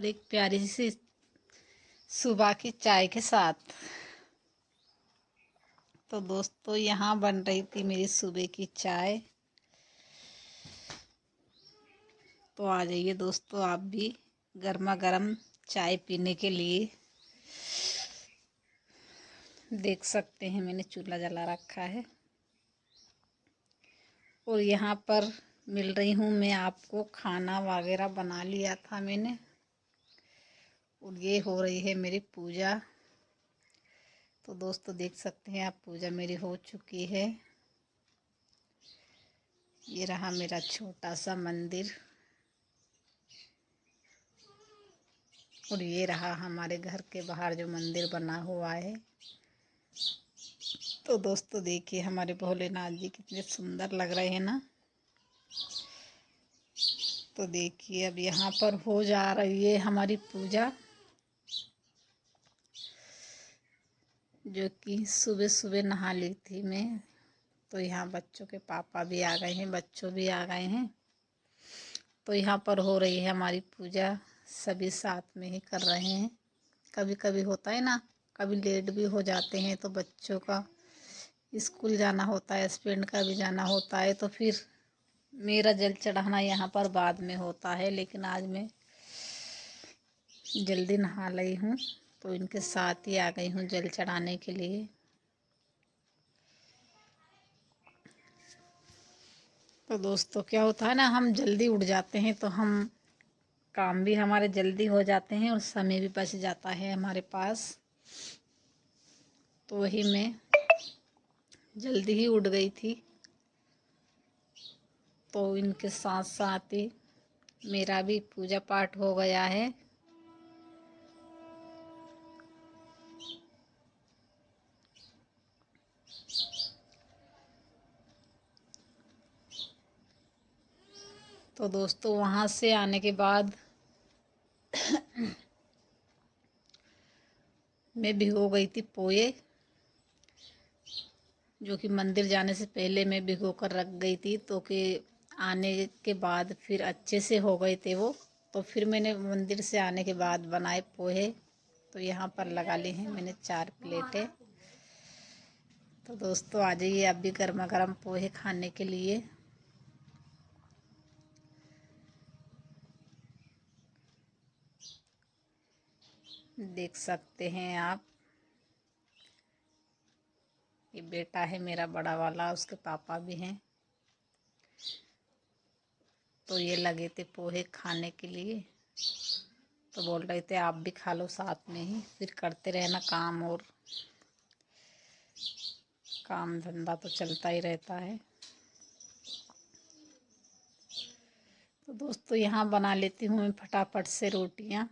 एक प्यारी सी सुबह की चाय के साथ। तो दोस्तों यहाँ बन रही थी मेरी सुबह की चाय। तो आ जाइए दोस्तों आप भी गर्मा गर्म चाय पीने के लिए। देख सकते हैं मैंने चूल्हा जला रखा है और यहाँ पर मिल रही हूँ मैं आपको। खाना वगैरह बना लिया था मैंने और ये हो रही है मेरी पूजा। तो दोस्तों देख सकते हैं आप पूजा मेरी हो चुकी है। ये रहा मेरा छोटा सा मंदिर और ये रहा हमारे घर के बाहर जो मंदिर बना हुआ है। तो दोस्तों देखिए हमारे भोलेनाथ जी कितने सुंदर लग रहे हैं ना। तो देखिए अब यहाँ पर हो जा रही है हमारी पूजा, जो कि सुबह सुबह नहा ली थी मैं। तो यहाँ बच्चों के पापा भी आ गए हैं, बच्चों भी आ गए हैं। तो यहाँ पर हो रही है हमारी पूजा, सभी साथ में ही कर रहे हैं। कभी कभी होता है ना, कभी लेट भी हो जाते हैं तो बच्चों का स्कूल जाना होता है, हस्बैंड का भी जाना होता है, तो फिर मेरा जल चढ़ाना यहाँ पर बाद में होता है। लेकिन आज मैं जल्दी नहा ली हूँ तो इनके साथ ही आ गई हूँ जल चढ़ाने के लिए। तो दोस्तों क्या होता है ना, हम जल्दी उठ जाते हैं तो हम काम भी हमारे जल्दी हो जाते हैं और समय भी बच जाता है हमारे पास। तो वही मैं जल्दी ही उठ गई थी। तो इनके साथ साथ ही मेरा भी पूजा पाठ हो गया है। तो दोस्तों वहाँ से आने के बाद मैं भिगो गई थी पोहे, जो कि मंदिर जाने से पहले मैं भिगो कर रख गई थी। तो कि आने के बाद फिर अच्छे से हो गए थे वो। तो फिर मैंने मंदिर से आने के बाद बनाए पोहे। तो यहाँ पर लगा ली हैं मैंने 4 प्लेटें। तो दोस्तों आ जाइए आप भी गर्मा गर्म पोहे खाने के लिए। देख सकते हैं आप, ये बेटा है मेरा बड़ा वाला, उसके पापा भी हैं। तो ये लगे थे पोहे खाने के लिए। तो बोल रहे थे आप भी खा लो साथ में ही, फिर करते रहना काम, और काम धंधा तो चलता ही रहता है। तो दोस्तों यहाँ बना लेती हूँ मैं फटाफट से रोटियाँ।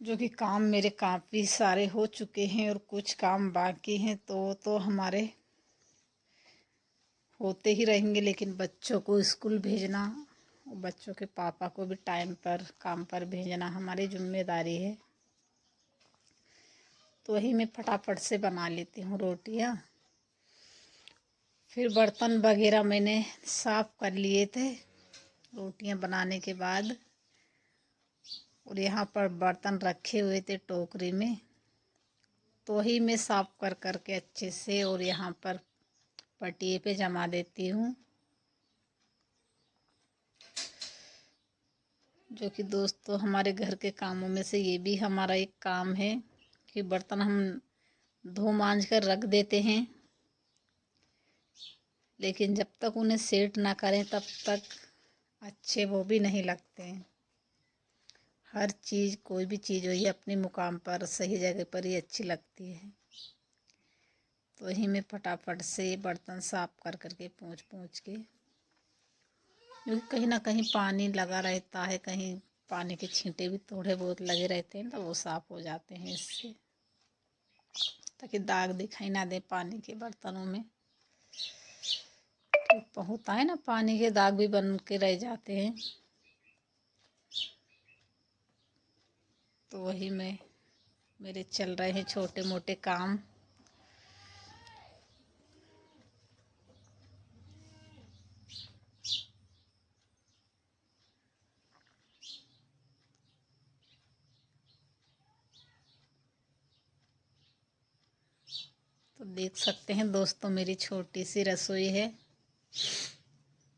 जो कि काम मेरे काफ़ी सारे हो चुके हैं और कुछ काम बाकी हैं। तो हमारे होते ही रहेंगे, लेकिन बच्चों को स्कूल भेजना, बच्चों के पापा को भी टाइम पर काम पर भेजना हमारी जिम्मेदारी है। तो वही मैं फटाफट से बना लेती हूँ रोटियाँ। फिर बर्तन वगैरह मैंने साफ़ कर लिए थे रोटियाँ बनाने के बाद। और यहाँ पर बर्तन रखे हुए थे टोकरी में, तो वही मैं साफ़ कर करके अच्छे से और यहाँ पर पटिए पे जमा देती हूँ। जो कि दोस्तों हमारे घर के कामों में से ये भी हमारा एक काम है कि बर्तन हम धो मांज कर रख देते हैं, लेकिन जब तक उन्हें सेट ना करें तब तक अच्छे वो भी नहीं लगते हैं। हर चीज़, कोई भी चीज़ वही अपने मुकाम पर सही जगह पर ही अच्छी लगती है। तो वही मैं फटाफट से बर्तन साफ़ कर करके पोंछ पोंछ के, क्योंकि कहीं ना कहीं पानी लगा रहता है, कहीं पानी के छींटे भी थोड़े बहुत लगे रहते हैं, तो वो साफ़ हो जाते हैं इससे, ताकि दाग दिखाई ना दे पानी के बर्तनों में। तो होता है ना, पानी के दाग भी बन के रह जाते हैं। तो वही मेरे चल रहे हैं छोटे मोटे काम। तो देख सकते हैं दोस्तों, मेरी छोटी सी रसोई है।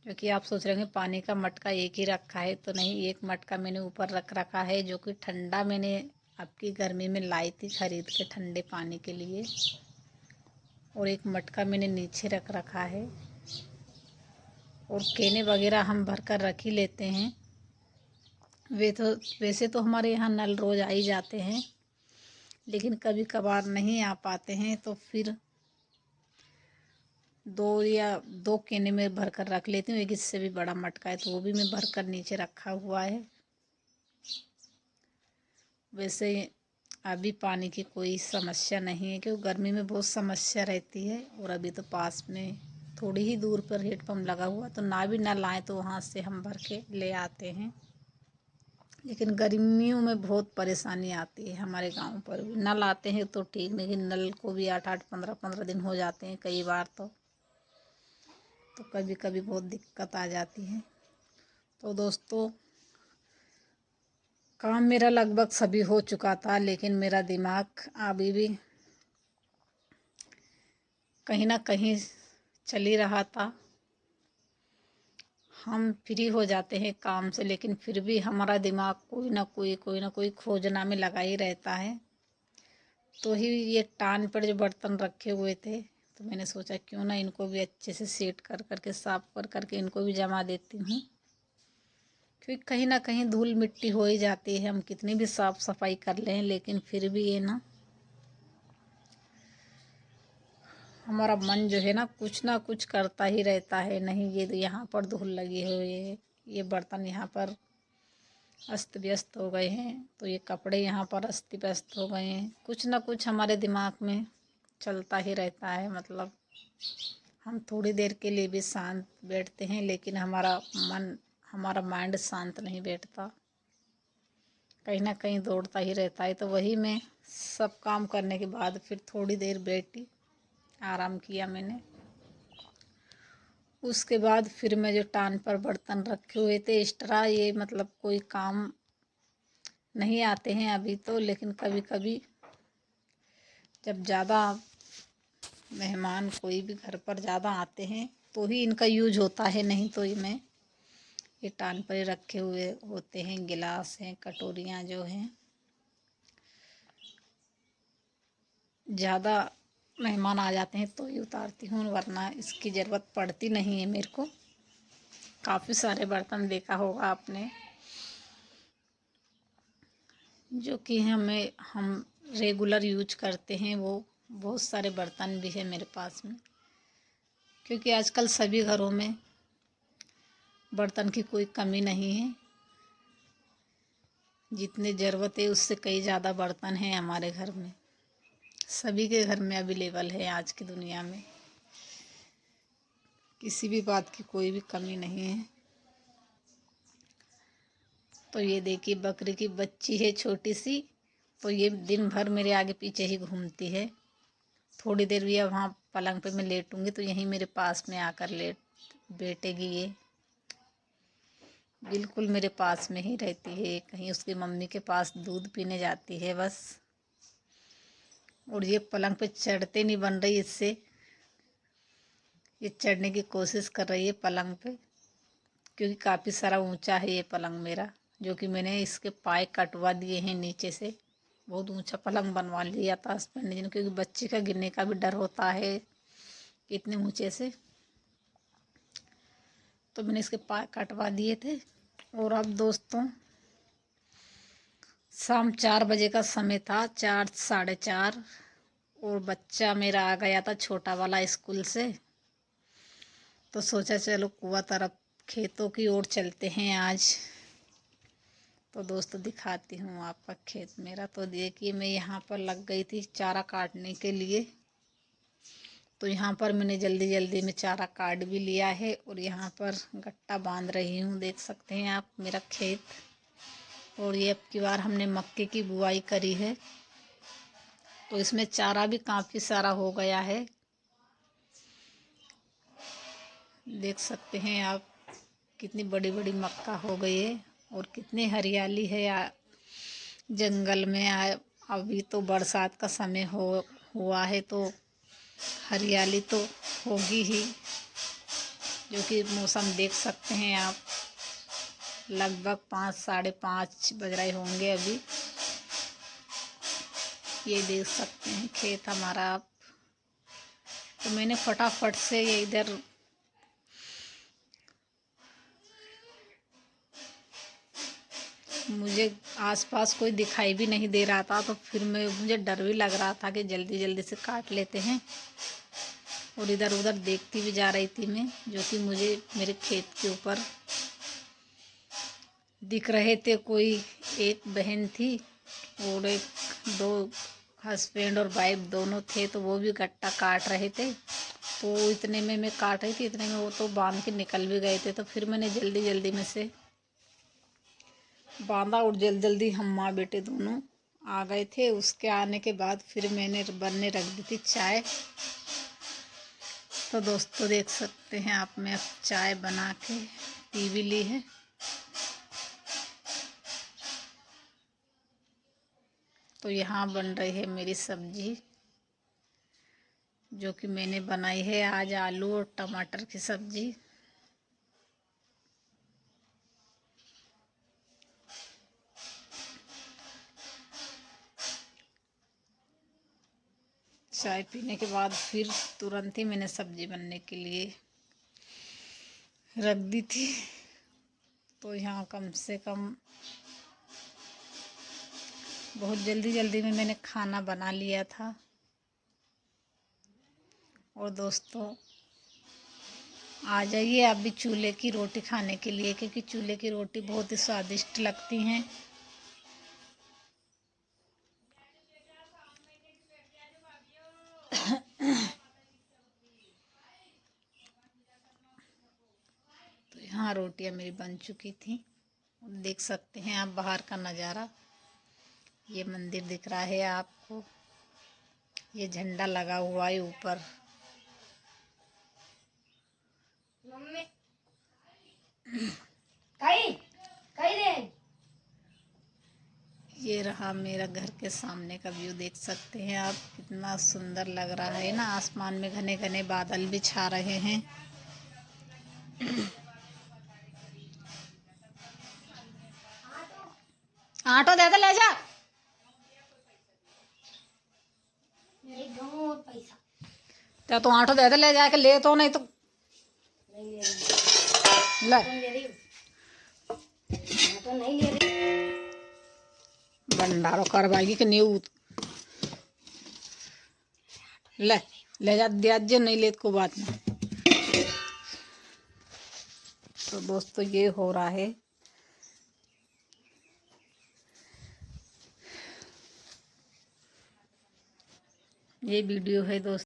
जो कि आप सोच रहे होंगे पानी का मटका एक ही रखा है, तो नहीं, एक मटका मैंने ऊपर रख रखा है, जो कि ठंडा मैंने आपकी गर्मी में लाई थी खरीद के ठंडे पानी के लिए। और एक मटका मैंने नीचे रख रखा है। और केने वगैरह हम भर कर रख ही लेते हैं। वैसे तो हमारे यहाँ नल रोज़ आ ही जाते हैं, लेकिन कभी कभार नहीं आ पाते हैं, तो फिर 2 केने में भर कर रख लेती हूँ। एक इससे भी बड़ा मटका है, तो वो भी मैं भर कर नीचे रखा हुआ है। वैसे अभी पानी की कोई समस्या नहीं है, क्योंकि गर्मी में बहुत समस्या रहती है। और अभी तो पास में थोड़ी ही दूर पर हेडपम्प लगा हुआ, तो ना भी ना लाएँ तो वहाँ से हम भर के ले आते हैं। लेकिन गर्मियों में बहुत परेशानी आती है हमारे गांव पर भी। नल आते हैं तो ठीक, लेकिन नल को भी 8-8 15-15 दिन हो जाते हैं कई बार, तो कभी कभी बहुत दिक्कत आ जाती है। तो दोस्तों, काम मेरा लगभग सभी हो चुका था, लेकिन मेरा दिमाग अभी भी कहीं ना कहीं चल ही रहा था। हम फ्री हो जाते हैं काम से, लेकिन फिर भी हमारा दिमाग कोई ना कोई खोजना में लगा ही रहता है। तो ही ये टान पर जो बर्तन रखे हुए थे, तो मैंने सोचा क्यों ना इनको भी अच्छे से सेट कर करके साफ कर करके इनको भी जमा देती हूँ। क्योंकि कहीं ना कहीं धूल मिट्टी हो ही जाती है, हम कितनी भी साफ सफाई कर लें, लेकिन फिर भी ये ना हमारा मन जो है ना कुछ करता ही रहता है। नहीं, ये तो यहाँ पर धूल लगी हुई है, ये बर्तन यहाँ पर अस्त व्यस्त हो गए हैं, तो ये कपड़े यहाँ पर अस्त व्यस्त हो गए हैं। कुछ ना कुछ हमारे दिमाग में चलता ही रहता है। मतलब हम थोड़ी देर के लिए भी शांत बैठते हैं, लेकिन हमारा माइंड शांत नहीं बैठता, कहीं ना कहीं दौड़ता ही रहता है। तो वही मैं सब काम करने के बाद फिर थोड़ी देर बैठी, आराम किया मैंने। उसके बाद फिर मैं जो टान पर बर्तन रखे हुए थे एक्स्ट्रा, ये मतलब कोई काम नहीं आते हैं अभी तो, लेकिन कभी कभी जब ज़्यादा मेहमान कोई भी घर पर ज़्यादा आते हैं तो ही इनका यूज होता है। नहीं तो ये टान पर रखे हुए होते हैं। गिलास हैं, कटोरियाँ जो हैं, ज़्यादा मेहमान आ जाते हैं तो ही उतारती हूँ, वरना इसकी ज़रूरत पड़ती नहीं है मेरे को। काफ़ी सारे बर्तन देखा होगा आपने, जो कि हम रेगुलर यूज करते हैं। वो बहुत सारे बर्तन भी है मेरे पास में, क्योंकि आजकल सभी घरों में बर्तन की कोई कमी नहीं है। जितनी ज़रूरत है उससे कई ज़्यादा बर्तन हैं हमारे घर में। सभी के घर में अवेलेबल है आज की दुनिया में, किसी भी बात की कोई भी कमी नहीं है। तो ये देखिए, बकरी की बच्ची है छोटी सी, तो ये दिन भर मेरे आगे पीछे ही घूमती है। थोड़ी देर भी अब वहाँ पलंग पे मैं लेटूंगी तो यहीं मेरे पास में आकर बैठेगी। ये बिल्कुल मेरे पास में ही रहती है, कहीं उसकी मम्मी के पास दूध पीने जाती है बस। और ये पलंग पे चढ़ते नहीं बन रही इससे, ये चढ़ने की कोशिश कर रही है पलंग पे, क्योंकि काफ़ी सारा ऊंचा है ये पलंग मेरा, जो कि मैंने इसके पाए कटवा दिए हैं नीचे से। बहुत ऊंचा पलंग बनवा लिया था हस्बैंड ने, क्योंकि बच्चे का गिरने का भी डर होता है इतने ऊंचे से। तो मैंने इसके पाए कटवा दिए थे। और अब दोस्तों, शाम 4 बजे का समय था, 4 साढ़े 4, और बच्चा मेरा आ गया था छोटा वाला स्कूल से। तो सोचा चलो कुआं तरफ खेतों की ओर चलते हैं आज। तो दोस्तों दिखाती हूँ आपका खेत मेरा। तो देखिए, मैं यहाँ पर लग गई थी चारा काटने के लिए। तो यहाँ पर मैंने जल्दी जल्दी में चारा काट भी लिया है, और यहाँ पर गट्टा बांध रही हूँ। देख सकते हैं आप मेरा खेत। और ये अब की बार हमने मक्के की बुआई करी है, तो इसमें चारा भी काफ़ी सारा हो गया है। देख सकते हैं आप कितनी बड़ी बड़ी मक्का हो गई है, और कितनी हरियाली है जंगल में। अभी तो बरसात का समय हुआ है, तो हरियाली तो होगी ही, जो कि मौसम देख सकते हैं आप। लगभग 5 साढ़े 5 बज रहे होंगे अभी। ये देख सकते हैं खेत हमारा आप। तो मैंने फटाफट से ये इधर मुझे आसपास कोई दिखाई भी नहीं दे रहा था, तो फिर मुझे डर भी लग रहा था कि जल्दी जल्दी से काट लेते हैं। और इधर उधर देखती भी जा रही थी मैं, जो कि मुझे मेरे खेत के ऊपर दिख रहे थे। कोई एक बहन थी और एक दो हस्बैंड और वाइफ दोनों थे, तो वो भी गट्टा काट रहे थे। तो इतने में मैं काट रही थी, इतने में वो तो बांध के निकल भी गए थे। तो फिर मैंने जल्दी जल्दी में से बांधा और जल्दी जल्दी हम माँ बेटे दोनों आ गए थे। उसके आने के बाद फिर मैंने बनने रख दी थी चाय। तो दोस्तों देख सकते हैं आप, मैं अब चाय बना के पी भी ली है। तो यहाँ बन रही है मेरी सब्जी, जो कि मैंने बनाई है आज आलू और टमाटर की सब्जी। चाय पीने के बाद फिर तुरंत ही मैंने सब्जी बनने के लिए रख दी थी। तो यहाँ कम से कम बहुत जल्दी जल्दी में मैंने खाना बना लिया था। और दोस्तों आ जाइए आप भी चूल्हे की रोटी खाने के लिए, क्योंकि चूल्हे की रोटी बहुत ही स्वादिष्ट लगती हैं। तो यहाँ रोटियाँ मेरी बन चुकी थी। देख सकते हैं आप बाहर का नज़ारा। ये मंदिर दिख रहा है आपको, ये झंडा लगा हुआ है ऊपर। ये रहा मेरा घर के सामने का व्यू, देख सकते हैं आप कितना सुंदर लग रहा है ना। आसमान में घने घने बादल भी छा रहे हैं। आटो दे दे, ले जा। तो आटो दे दे, ले जाके ले तो नहीं तो भंडारो करवाएगी कि नहीं ले ले जा, दिया नहीं ले को बात नहीं। तो दोस्तों ये हो रहा है, ये वीडियो है दोस्तों।